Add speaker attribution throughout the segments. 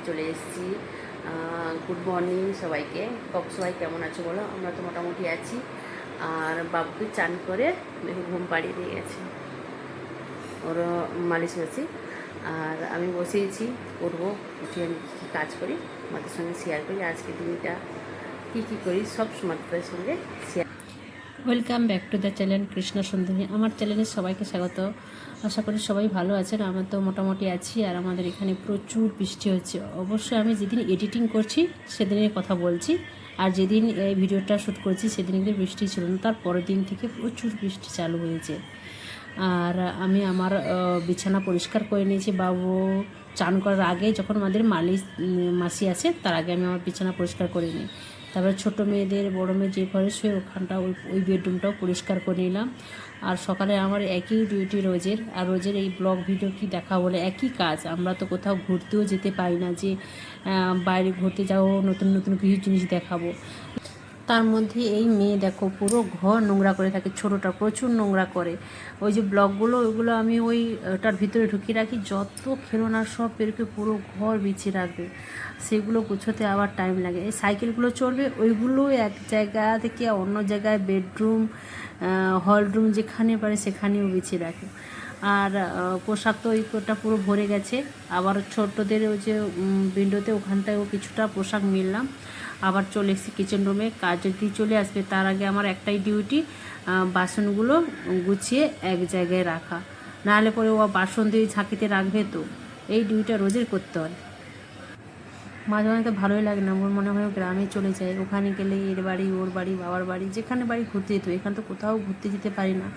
Speaker 1: চলে এসেছি। Good morning সবাইকে। সবাই কেমন আছো বলো? আমরা তো মোটামুটি আছি। আর বাবুকে চান করে ঘুম পাড়িয়ে দিয়ে গেছে ওর মালিশ মাসি। আর আমি বসেইছি, উঠবো, উঠে আমি কী কাজ করি তোমাদের সঙ্গে শেয়ার করি। আজকে দিনটা কী করি সব তোমাদের সঙ্গে share.
Speaker 2: Welcome back to the channel Krishna সুন্দরী। আমার চ্যানেলে সবাইকে স্বাগত। আশা করি সবাই ভালো আছেন। আমরা তো মোটামুটি আছি। আর আমাদের এখানে প্রচুর বৃষ্টি হচ্ছে। অবশ্যই আমি যেদিন এডিটিং করছি সেদিনের কথা বলছি, আর যেদিন এই ভিডিওটা শ্যুট করছি সেদিন কিন্তু বৃষ্টি ছিল না। তার পরের দিন থেকে প্রচুর বৃষ্টি চালু হয়েছে। আর আমি আমার বিছানা পরিষ্কার করে নিয়েছি। বাবু চান করার আগে, যখন আমাদের মাসি আসে তার আগে আমি আমার বিছানা পরিষ্কার করে নিই। তারপরে ছোটো মেয়েদের, বড়ো মেয়ে যে ঘরে শুয়ে ওখানটা ওই বেডরুমটাও পরিষ্কার করে নিলাম। আর সকালে আমার একই ডিউটি রোজের। আর রোজের এই ব্লগ ভিডিও কি দেখা বলে একই কাজ। আমরা তো কোথাও ঘুরতেও যেতে পারি না যে বাইরে ঘুরতে যাবো, নতুন নতুন কিছু জিনিস দেখাবো। তার মধ্যে এই মেয়ে দেখো পুরো ঘর নোংরা করে থাকে, ছোটোটা প্রচুর নোংরা করে। ওই যে ব্লগগুলো ওইগুলো আমি ওটার ভিতরে ঢুকিয়ে রাখি, যত খেলনা সব বেরোকে পুরো ঘর বিছিয়ে রাখবে, সেগুলো গুছোতে আবার টাইম লাগে। এই সাইকেলগুলো চলবে, ওইগুলো এক জায়গা থেকে অন্য জায়গায় বেডরুম, হলরুম যেখানে পারে সেখানেও বিছিয়ে রাখে। আর পোশাক তো ওইটা পুরো ভরে গেছে। আবার ছোট্টদের ওই যে উইন্ডোতে ওখানটায় কিছুটা পোশাক মিললাম। আবার চলে এসেছি কিচেন রুমে। কাজ যদি চলে আসবে তার আগে আমার একটাই ডিউটি, বাসনগুলো গুছিয়ে এক জায়গায় রাখা। নাহলে পরে ও বাসন দিয়ে ঝাঁকিতে রাখবে, তো এই ডিউটিটা রোজের করতে হয়। মাঝে মাঝে তো ভালোই লাগে না, আমার মনে হয় গ্রামে চলে যায়। ওখানে গেলে এর বাড়ি, ওর বাড়ি, বাবার বাড়ি, যেখানে বাড়ি ঘুরতে যেত। এখানে তো কোথাও ঘুরতে যেতে পারি না।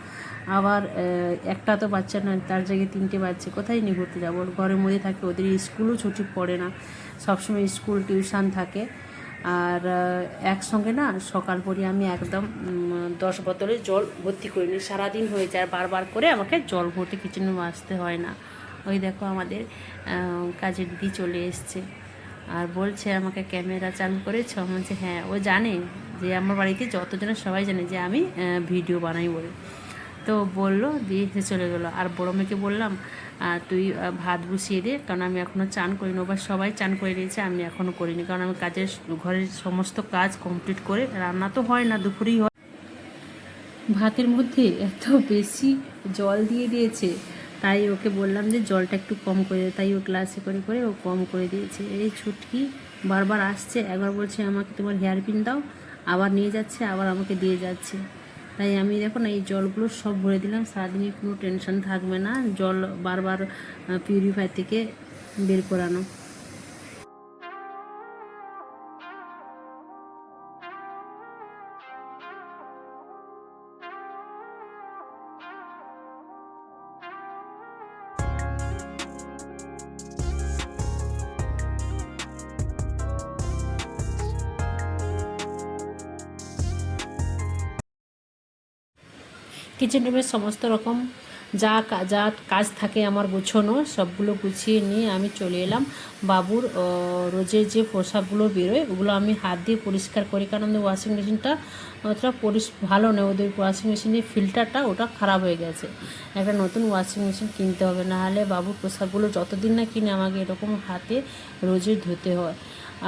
Speaker 2: আবার একটা তো বাচ্চা না, তার জায়গায় 3টে বাচ্চা, কোথায় নিয়ে ঘুরতে যাবো? ঘরের মধ্যে থাকে, ওদের স্কুলও ছুটি পড়ে না, সবসময় স্কুল টিউশন থাকে। আর একসঙ্গে না সকাল পরে আমি একদম 10 বোতলে জল ভর্তি করে নিই। সারাদিন হয়ে যায়, আর বারবার করে আমাকে জল ভর্তি কিচেনে আসতে হয় না। ওই দেখো আমাদের কাজের দিদি চলে এসছে আর বলছে আমাকে, ক্যামেরা চালু করেছ? আমি বলছি হ্যাঁ। ও জানে যে আমার বাড়িতে যতজনে সবাই জানে যে আমি ভিডিও বানাই বলে। তো বললো, দিয়ে এসে চলে গেলো। আর বড়ো মেয়েকে বললাম তুই ভাত বসিয়ে দে, কারণ আমি এখনও চান করিনি। ওবার সবাই চান করে নিয়েছে, আমি এখনও করিনি, কারণ আমি ঘরের সমস্ত কাজ কমপ্লিট করে, রান্না তো হয় না, দুপুরেই হয়। ভাতের মধ্যে এত বেশি জল দিয়ে দিয়েছে, তাই ওকে বললাম যে জলটা একটু কম করে দে। তাই ও গ্লাসে করে করে ও কম করে দিয়েছে। এই ছুটকি বারবার আসছে, একবার বলছে আমাকে তোমার হেয়ার পিন দাও, আবার নিয়ে যাচ্ছে, আবার আমাকে দিয়ে যাচ্ছে। তাই আমি দেখো না এই জলগুলো সব ভরে দিলাম। সারাদিনে কোনো টেনশন থাকবে না, জল বারবার পিউরিফায়ার থেকে বের করানো। কিচেন রুমের সমস্ত রকম যা কাজ থাকে আমার গুছোনো, সবগুলো গুছিয়ে নিয়ে আমি চলে এলাম। বাবুর রোজের যে পোশাকগুলো বেরোয় ওগুলো আমি হাত দিয়ে পরিষ্কার করি, কারণ আমাদের ওয়াশিং মেশিনটা অতটা ভালো নয়। ওদের ওয়াশিং মেশিনের ফিল্টারটা ওটা খারাপ হয়ে গেছে। একটা নতুন ওয়াশিং মেশিন কিনতে হবে, নাহলে বাবুর পোশাকগুলো যতদিন না কিনে আমাকে এরকম হাতে রোজের ধুতে হয়।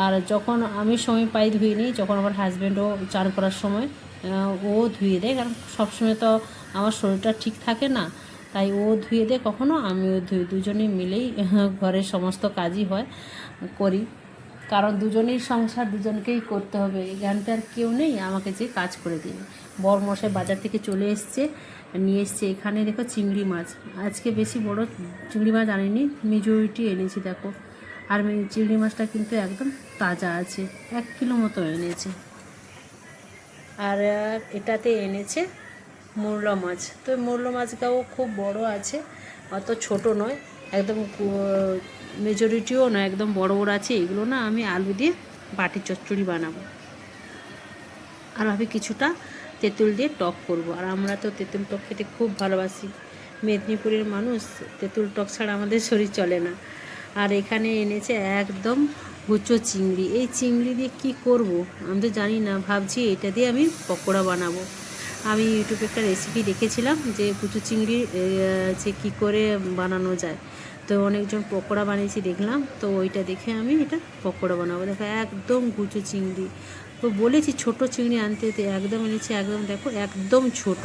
Speaker 2: আর যখন আমি সময় পাই ধুয়ে নিই, যখন আমার হাজব্যান্ডও চান করার সময় ও ধুয়ে দেয়, কারণ সবসময় তো আমার শরীরটা ঠিক থাকে না, তাই ও ধুয়ে দেয়, কখনো আমিও ধুই। দুজনেই মিলেই ঘরের সমস্ত কাজই করি, কারণ দুজনেই সংসার, দুজনকেই করতে হবে। এখানটা আর কেউ নেই আমাকে যে কাজ করে দিই। বরমশাই বাজার থেকে চলে এসছে, নিয়ে এসছে এখানে দেখো চিংড়ি মাছ। আজকে বেশি বড় চিংড়ি মাছ আনিনি, মেজরিটি এনেছি দেখো। আর চিংড়ি মাছটা কিন্তু একদম তাজা আছে, 1 কিলো মতো এনেছে। আর এটাতে এনেছে মৌরলা মাছ। তো মৌরলা মাছটাও খুব বড় আছে, অত ছোট নয়, একদম মেজরিটিও নয়, একদম বড় বড় আছে। এগুলো না আমি আলু দিয়ে বাটি চচ্চড়ি বানাবো, আর ভাবি কিছুটা তেঁতুল দিয়ে টক করব। আর আমরা তো তেঁতুল টক খেতে খুব ভালোবাসি, মেদিনীপুরের মানুষ, তেঁতুল টক ছাড়া আমাদের শরীর চলে না। আর এখানে এনেছে একদম কুচো চিংড়ি। এই চিংড়ি দিয়ে কী করব আমি তো জানি না, ভাবছি এটা দিয়ে আমি পকোড়া বানাবো। আমি ইউটিউবে একটা রেসিপি দেখেছিলাম যে কুচো চিংড়ি যে কী করে বানানো যায়, তো তো অনেকজন পকোড়া বানিয়েছি দেখলাম, তো ওইটা দেখে আমি এটা পকোড়া বানাবো। দেখো একদম কুচো চিংড়ি, তো বলেছি ছোট চিংড়ি আনতে, তো একদম এনেছি, একদম দেখো একদম ছোট।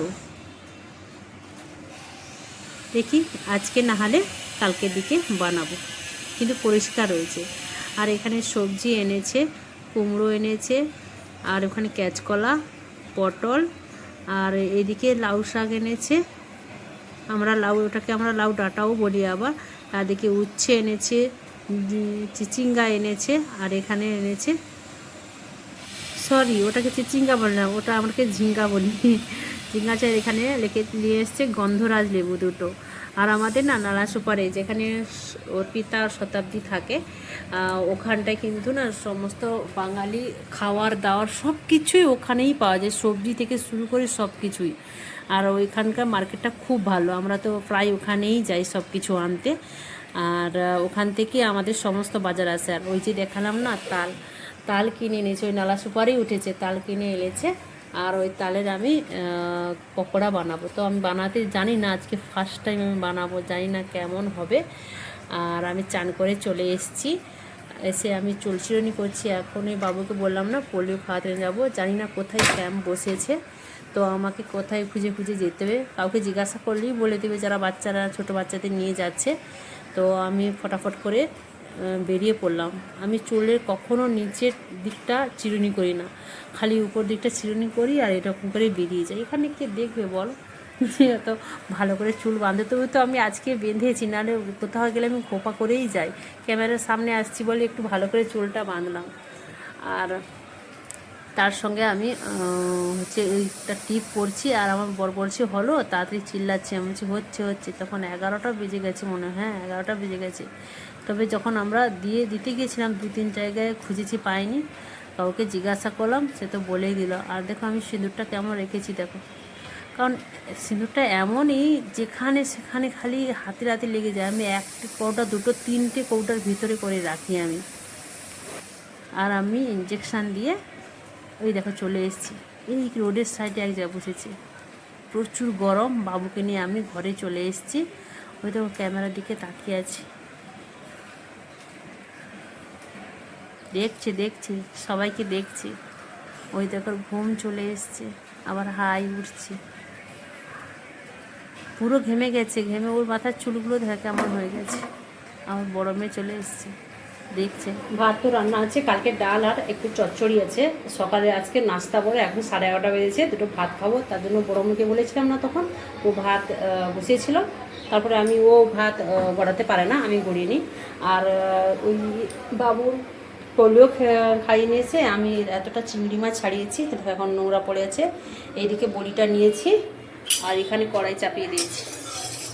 Speaker 2: দেখি আজকে না হলে কালকের দিকে বানাবো, কিন্তু পরিষ্কার রয়েছে। আর এখানে সবজি এনেছে, কুমড়ো এনেছে, আর ওখানে কাঁচকলা, পটল, আর এদিকে লাউ শাক এনেছে। ওটাকে আমরা লাউ ডাঁটাও বলি আবার। আর এদিকে উচ্ছে এনেছে, চিচিঙ্গা এনেছে, আর এখানে এনেছে, সরি ওটাকে চিচিঙ্গা বললাম, ওটা আমাকে ঝিঙ্গা বলি। ঝিঙ্গা চাই এখানে নিয়ে এসছে গন্ধরাজ লেবু দুটো। আর আমাদের না নালা সুপারে যেখানে অর্পিতা শতাব্দী থাকে, ওখানটায় কিন্তু না সমস্ত বাঙালি খাওয়ার দাওয়ার সব কিছুই ওখানেই পাওয়া যায়, সবজি থেকে শুরু করে সব কিছুই। আর ওইখানকার মার্কেটটা খুব ভালো, আমরা তো প্রায় ওখানেই যাই সব কিছু আনতে। আর ওখান থেকে আমাদের সমস্ত বাজার আসে। আর ওই যে দেখালাম না তাল কিনে এনেছে, ওই নালা সুপারেই উঠেছে, তাল কিনে এনেছে। আর ওই তালের আমি পকোড়া বানাবো। তো আমি বানাতে জানি না, আজকে ফার্স্ট টাইম আমি বানাবো, জানি না কেমন হবে। আর আমি চান করে চলে এসেছি, এসে আমি চুল চিরুনি করছি। এখন এই বাবুকে বললাম না পোলিও খাওয়াতে যাব, জানি না কোথায় ক্যাম্প বসেছে, তো আমাকে কোথায় খুঁজে খুঁজে যেতে হবে। কাউকে জিজ্ঞাসা করলেই বলে দেবে যারা বাচ্চারা ছোটো বাচ্চাদের নিয়ে যাচ্ছে। তো আমি ফটাফট করে বেরিয়ে পড়লাম। আমি চুলের কখনো নিচের দিকটা চিরুনি করি না, খালি উপর দিকটা চিরুনি করি আর এরকম করে বেরিয়ে যাই। এখানে কে দেখবে বলো, যে এত ভালো করে চুল বাঁধতে, তবে তো আমি আজকে বেঁধেছি, নাহলে কোথাও গেলে আমি খোপা করেই যাই। ক্যামেরার সামনে আসছি বলে একটু ভালো করে চুলটা বাঁধলাম। আর তার সঙ্গে আমি হচ্ছে একটা টিপ পরছি, আর আমার বর বলছে হলো, তাড়াতাড়ি চিল্লাচ্ছে। আমি বলছি হচ্ছে। তখন 11টা বেজে গেছে মনে হয়, হ্যাঁ 11টা বেজে গেছে। তবে যখন আমরা দিতে গিয়েছিলাম 2-3 জায়গায় খুঁজেছি, পাইনি। কাউকে জিজ্ঞাসা করলাম, সে তো বলেই দিল। আর দেখো আমি সিঁদুরটা কেমন রেখেছি দেখো, কারণ সিঁদুরটা এমনই যেখানে সেখানে খালি হাতে লেগে যায়। আমি একটি কৌটা, 2-3টে কৌটার ভিতরে করে রাখি আমি। আর আমি ইঞ্জেকশান দিয়ে ওই দেখো চলে এসেছি, এই রোডের সাইডে এক জায়গায় বসেছি, প্রচুর গরম। বাবুকে নিয়ে আমি ঘরে চলে এসেছি, ওই দেখো ক্যামেরার দিকে তাকিয়ে আছি, দেখছি সবাইকে দেখছি। ওই দেখো ঘুম চলে এসছে, আবার হাই উঠছে, পুরো ঘেমে গেছে, ঘেমে ওর মাথার চুলগুলো দেখা কেমন হয়ে গেছে। আমার বড় মেয়ে চলে এসছে, দেখছে। ভাত তো রান্না আছে, কালকে ডাল আর একটু চচ্চড়ি আছে। সকালে আজকে নাস্তা করে এখন 11:30 বেজেছে, দুটো ভাত খাবো, তার জন্য বড় মেয়েকে বলেছিলাম না তখন, ও ভাত বসিয়েছিল। তারপরে ও ভাত গড়াতে পারে না, আমি গড়িয়ে নিই। আর ওই বাবুর পোলিও খাইয়ে নিয়েছে। আমি এতটা চিংড়ি মাছ ছাড়িয়েছি, এখন নোংরা পড়ে আছে। এইদিকে বড়িটা নিয়েছি, আর এখানে কড়াই চাপিয়ে দিয়েছি।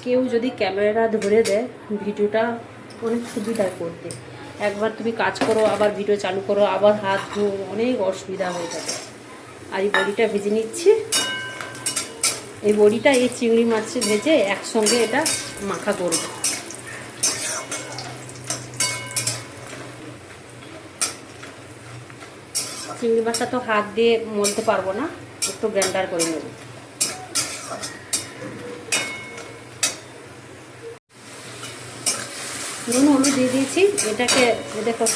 Speaker 2: কেউ যদি ক্যামেরা ধরে দেয়, ভিডিওটা অনেক সুবিধা করতে। একবার তুমি কাজ করো, আবার ভিডিও চালু করো, আবার হাত ধো, অনেক অসুবিধা হয়ে যাবে। আর এই বড়িটা ভেজে নিচ্ছি। এই বড়িটা এই চিংড়ি মাছ ভেজে একসঙ্গে এটা মাখা করব। চিংড়ি মাছটা তো হাত দিয়ে মলতে পারবো না, একটু গ্রাইন্ডার করে নেব। নুন হলুদ দিয়ে দিয়েছি। এটাকে দেখো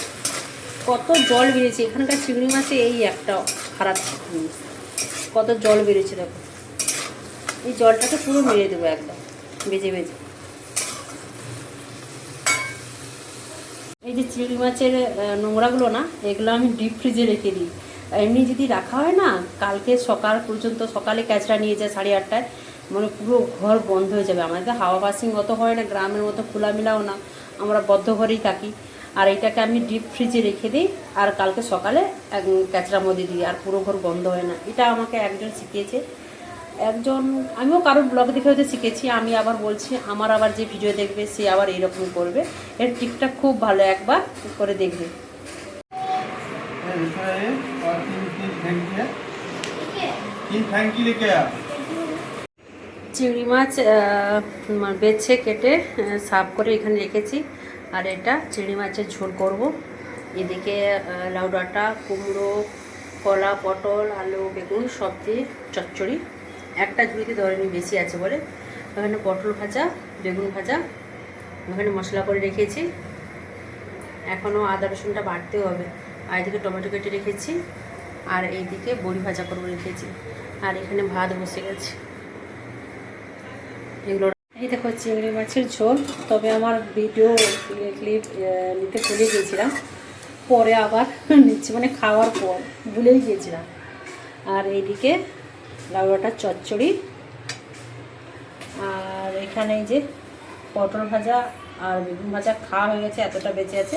Speaker 2: কত জল বেরিয়েছে, এখানকার চিংড়ি মাছে এই একটা খারাপ জিনিস, কত জল বেরিয়েছে দেখো। এই জলটাকে পুরো মেরে দেবো একদম বেজে। এই যে চিংড়ি মাছের নোংরাগুলো না, এগুলো আমি ডিপ ফ্রিজে রেখে দিই। এমনি যদি রাখা হয় না, কালকে সকাল পর্যন্ত, সকালে ক্যাচড়া নিয়ে যায় 8:30টায়, মানে পুরো ঘর বন্ধ হয়ে যাবে। আমাদের হাওয়া পাসিং অত হয় না, গ্রামের মতো খোলামেলাও না, আমরা বদ্ধ ঘরেই থাকি। আর এটাকে আমি ডিপ ফ্রিজে রেখে দিই, আর কালকে সকালে ক্যাচড়ার মধ্যে দিই, আর পুরো ঘর বন্ধ হয় না। এটা আমাকে একজন শিখিয়েছে, আমিও কারোর ব্লগ দেখে হয়তো শিখেছি। আমি আবার বলছি, আমার আবার যে ভিডিও দেখবে সে আবার এইরকম করবে। এর টিপটা খুব ভালো, একবার করে দেখবে। চিংড়ি মাছ বেছে কেটে সাফ করে এখানে রেখেছি। আর এটা চিংড়ি মাছের ঝোল করব। এদিকে লাউ ডাঁটা, কুমড়ো, কলা, পটল, আলু, বেগুন সব দিয়ে চচ্চড়ি। একটা ঝুড়িতে ধরেনি, বেশি আছে বলে। এখানে পটল ভাজা, বেগুন ভাজা,
Speaker 1: ওখানে মশলা করে রেখেছি, এখনও আদা রসুনটা বাটতে হবে। আর এদিকে টমেটো কেটে রেখেছি, আর এইদিকে বড়ি ভাজা করে রেখেছি, আর এখানে ভাত বসে গেছে। এগুলো
Speaker 2: এই দেখো চিংড়ি মাছের ঝোল। তবে আমার ভিডিও ক্লিপ নিতে ভুলে গিয়েছিলাম, পরে আবার নিচ্ছি, মানে খাওয়ার পর ভুলেই গিয়েছিলাম। আর এইদিকে লাউ ডাঁটার চচ্চড়ি, আর এখানে এই যে পটল ভাজা আর বেগুন ভাজা খাওয়া হয়ে গেছে, এতটা বেঁচে আছে।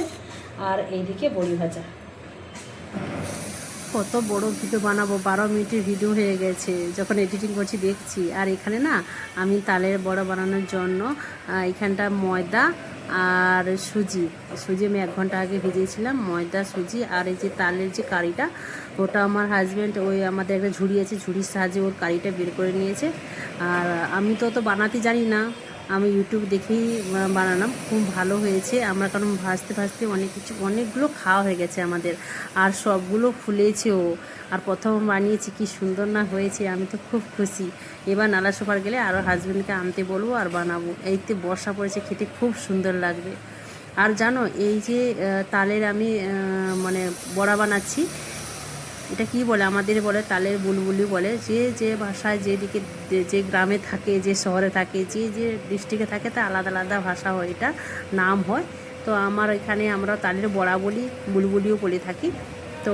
Speaker 2: আর এইদিকে বড়ি ভাজা। কত বড় ভিডিও বানাবো, 12 মিনিটের ভিডিও হয়ে গেছে। যখন এডিটিং করছি দেখছি। আর এখানে না আমি তালের বড়া বানানোর জন্য এখানটা ময়দা আর সুজি আমি 1 ঘন্টা আগে ভিজিয়েছিলাম। ময়দা, সুজি আর এই যে তালের যে কারিটা, ওটা আমার হাজব্যান্ড ওই আমাদের একটা ঝুড়ি আছে, ঝুড়ির সাহায্যে ওর কারিটা বের করে নিয়েছে। আর আমি তো বানাতে জানি না, আমি ইউটিউব দেখেই বানালাম। খুব ভালো হয়েছে। আমরা কারণ ভাজতে ভাজতে অনেকগুলো খাওয়া হয়ে গেছে আমাদের, আর সবগুলো ফুলেছেও। আর প্রথম বানিয়েছি, কি সুন্দর না হয়েছে, আমি তো খুব খুশি। এবার নালা সোপার গেলে আরও হাজব্যান্ডকে আনতে বলবো আর বানাবো। এইতে বর্ষা পড়েছে, খেতে খুব সুন্দর লাগবে। আর জানো এই যে তালের আমি মানে বড়া বানাচ্ছি, এটা কি বলে, আমাদের বলে তালের বুলবুলি বলে। যে যে ভাষায় যেদিকে যে গ্রামে থাকে, যে শহরে থাকে, যে যে ডিস্ট্রিক্টে থাকে, তা আলাদা আলাদা ভাষা হয়, এটা নাম হয়। তো আমার এখানে আমরা তালের বড়া বলি, বুলবুলিও বলে থাকি। তো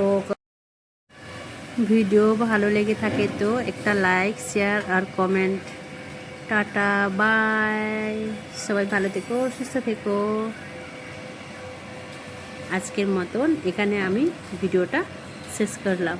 Speaker 2: ভিডিও ভালো লেগে থাকে তো একটা লাইক, শেয়ার আর কমেন্ট। Tata, bye. সবাই ভালো থেকো, সুস্থ থেকো। আজকের মতন এখানে আমি ভিডিওটা শেষ করলাম।